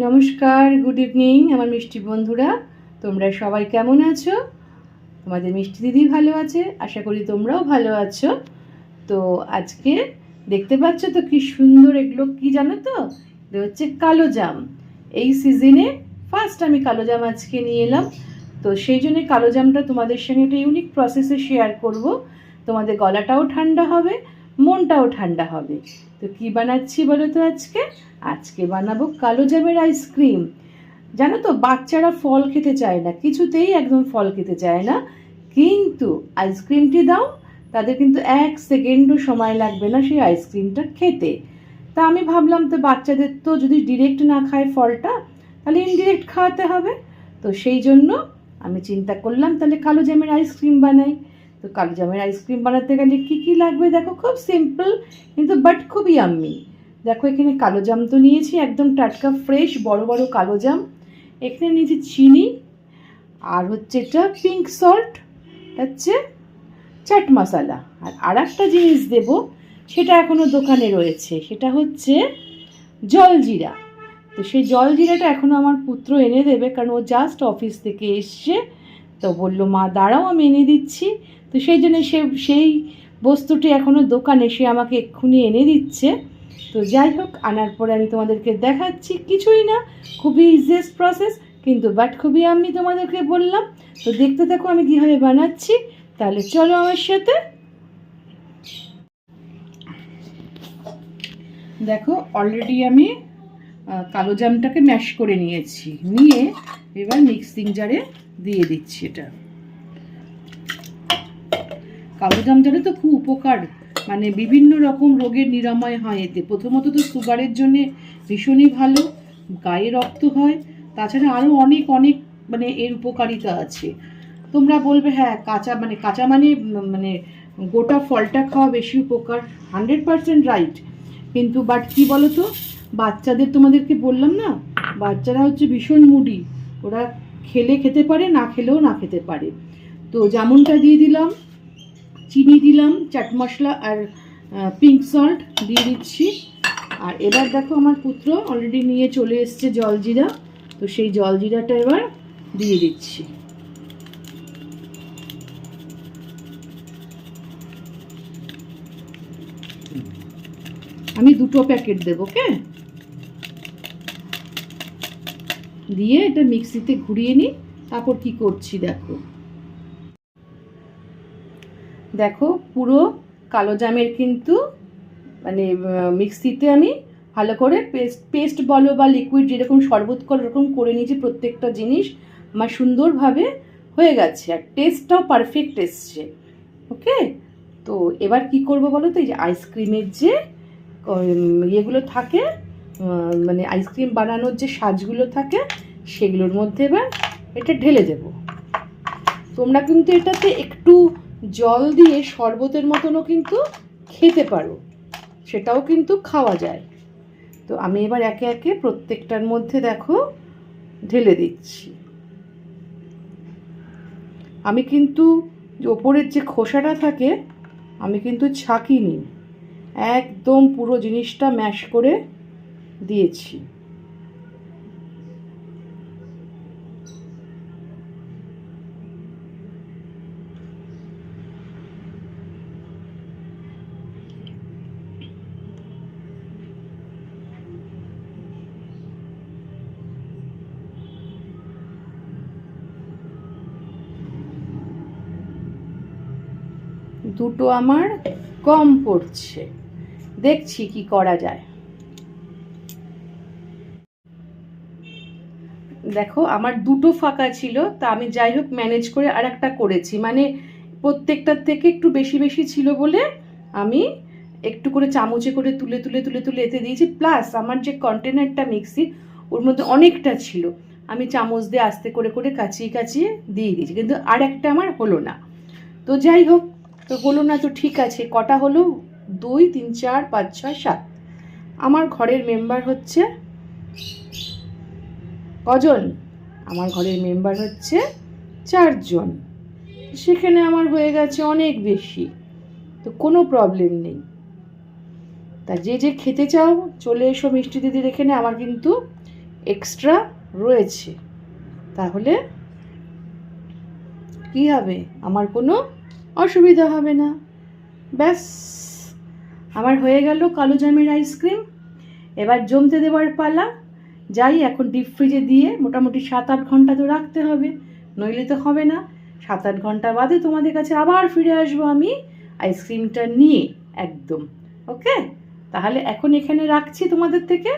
নমস্কার, good evening আমার মিষ্টি বন্ধুরা। তোমরা সবাই কেমন আছো? তোমাদের মিষ্টি দিদি ভালো আছে, আশা করি তোমরাও ভালো আছো। তো আজকে দেখতে পাচ্ছ তো কি সুন্দর, এগুলো কি জানো তো, এটা হচ্ছে কালো জাম। এই সিজনে ফার্স্ট আমি কালো জাম আজকে নিয়ে এলাম। তো সেই জন্য কালো জামটা তোমাদের সঙ্গে একটা ইউনিক প্রসেসে শেয়ার করব। তোমাদের গলাটাও ঠান্ডা হবে, মনটাও ঠান্ডা হবে। তো কি বানাচ্ছি বলো তো? আজকে বানাবো কালো জামের আইসক্রিম। জানো তো, বাচ্চারা ফল খেতে চায় না, কিছুতেই একদম ফল খেতে চায় না, কিন্তু আইসক্রিমটি দাও, তাদের কিন্তু 1 সেকেন্ডও সময় লাগবে না সেই আইসক্রিমটা খেতে। তা আমি ভাবলাম, তো বাচ্চাদের তো যদি ডিরেক্ট না খায় ফলটা, তাহলে ইনডিরেক্ট খাওয়াতে হবে। তো সেই জন্য আমি চিন্তা করলাম তাহলে কালো জামের আইসক্রিম বানাই। তো কালো জামের আইসক্রিম বানাতে গেলে কী কী লাগবে দেখো, খুব সিম্পল কিন্তু বাট খুব ইয়াম্মি। দেখো, এখানে কালো জাম তো নিয়েছি, একদম টাটকা ফ্রেশ বড় বড় কালো জাম। এখানে নিয়েছি চিনি, আর হচ্ছে এটা পিঙ্ক সল্ট, হচ্ছে চাট মশলা। আর একটা জিনিস দেব, সেটা এখনও দোকানে রয়েছে, সেটা হচ্ছে জলজিরা। তো সেই জলজিরাটা এখনও আমার পুত্র এনে দেবে, কারণ ও জাস্ট অফিস থেকে এসছে। তো বললো, মা দাঁড়াও আমি এনে দিচ্ছি। তো সেই জন্য সেই বস্তুটি এখনও দোকানে, সে আমাকে এক্ষুনি এনে দিচ্ছে। তো যাই হোক, আনার পরে আমি তোমাদেরকে দেখাচ্ছি। কিছুই না, খুবই ইজিয়েস্ট প্রসেস, কিন্তু বাট খুবই আমি তোমাদেরকে বললাম। তো দেখতে থাকো আমি কীভাবে বানাচ্ছি। তাহলে চলো আমার সাথে। দেখো, অলরেডি আমি কালো জামটাকে ম্যাশ করে নিয়েছি, নিয়ে এবার মিক্সিং জারে দিয়ে দিচ্ছি। এটা কালো জাম জারে তো খুব উপকার, মানে বিভিন্ন রকম রোগের নিরাময় হয় এতে। প্রথমত তো সুগারের জন্য ভীষণই ভালো, গায়ে রক্ত হয়, তাছাড়া আরও অনেক অনেক মানে এর উপকারিতা আছে। তোমরা বলবে হ্যাঁ, কাঁচা মানে গোটা ফলটা খাওয়া বেশি উপকার, 100% রাইট। কিন্তু বাট কী বলো তো, বাচ্চাদের তোমাদেরকে বললাম না, বাচ্চারা হচ্ছে ভীষণ মুডি, ওরা খেলে খেতে পারে, না খেলেও না খেতে পারে। তো যেমনটা দিয়ে দিলাম, চিনি দিলাম, চাট মশলা আর পিঙ্ক সল্ট দিয়ে দিচ্ছি। আর এবার দেখো, আমার পুত্র অলরেডি নিয়ে চলে এসছে জলজিরা। তো সেই জলজিরাটা এবার দিয়ে দিচ্ছি। আমি 2 প্যাকেট দেবো, ওকে? দিয়ে এটা মিক্সিতে ঘুরিয়ে নিই। তারপর কি করছি দেখো। দেখো, পুরো কালো জামের কিন্তু মানে মিক্সিতে আমি ভালো করে পেস্ট বলো বা লিকুইড, যেরকম শরবত করে ওরকম করে নিয়েছি। প্রত্যেকটা জিনিস আমার সুন্দরভাবে হয়ে গেছে, আর টেস্টটাও পারফেক্ট এসছে। ওকে, তো এবার কি করব বলো তো, এই যে আইসক্রিমের যে ইয়েগুলো থাকে, মানে আইসক্রিম বানানোর যে সাজগুলো থাকে, সেগুলোর মধ্যে এবার এটা ঢেলে দেব। তোমরা কিন্তু এটাতে একটু জল দিয়ে শরবতের মতনও কিন্তু খেতে পারো, সেটাও কিন্তু খাওয়া যায়। তো আমি এবার একে একে প্রত্যেকটার মধ্যে দেখো ঢেলে দিচ্ছি। আমি কিন্তু ওপরের যে খোসাটা থাকে, আমি কিন্তু ছাঁকিনি, একদম পুরো জিনিসটা ম্যাশ করে দিয়েছি। দুটো আমার কম পড়ছে, দেখছি কি করা যায়। দেখো, আমার 2টো ফাঁকা ছিল, তা আমি যাই হোক ম্যানেজ করে আর একটা করেছি। মানে প্রত্যেকটার থেকে একটু বেশি বেশি ছিল বলে আমি একটু করে চামচে করে তুলে তুলে তুলে তুলে এতে দিয়েছি। প্লাস আমার যে কন্টেনারটা মিক্সি, ওর মধ্যে অনেকটা ছিল, আমি চামচ দিয়ে আস্তে করে করে কাচিয়ে কাচিয়ে দিয়ে দিয়েছি, কিন্তু আর একটা আমার হলো না। তো যাই হোক, তো হলো না তো ঠিক আছে। কটা হলো? 2 3 4 5 6 7। আমার ঘরের মেম্বার হচ্ছে কজন? আমার ঘরের মেম্বার হচ্ছে 4 জন। সেখানে আমার হয়ে গেছে অনেক বেশি, তো কোনো প্রবলেম নেই। তা যে যে খেতে চাও চলে এসো মিষ্টি দিদির এখানে। আমার কিন্তু এক্সট্রা রয়েছে, তাহলে কি হবে, আমার কোনো অসুবিধা হবে না। ব্যাস, আমার হয়ে গেল কালো জামের আইসক্রিম। এবার জমতে দেওয়ার পালা। যাই এখন ডিপ ফ্রিজে দিয়ে মোটামুটি 7-8 ঘন্টা তো রাখতে হবে, নইলে তো হবে না। 7-8 ঘন্টা বাদে তোমাদের কাছে আবার ফিরে আসবো আমি আইসক্রিমটা নিয়ে, একদম। ওকে, তাহলে এখন এখানে রাখছি তোমাদের থেকে।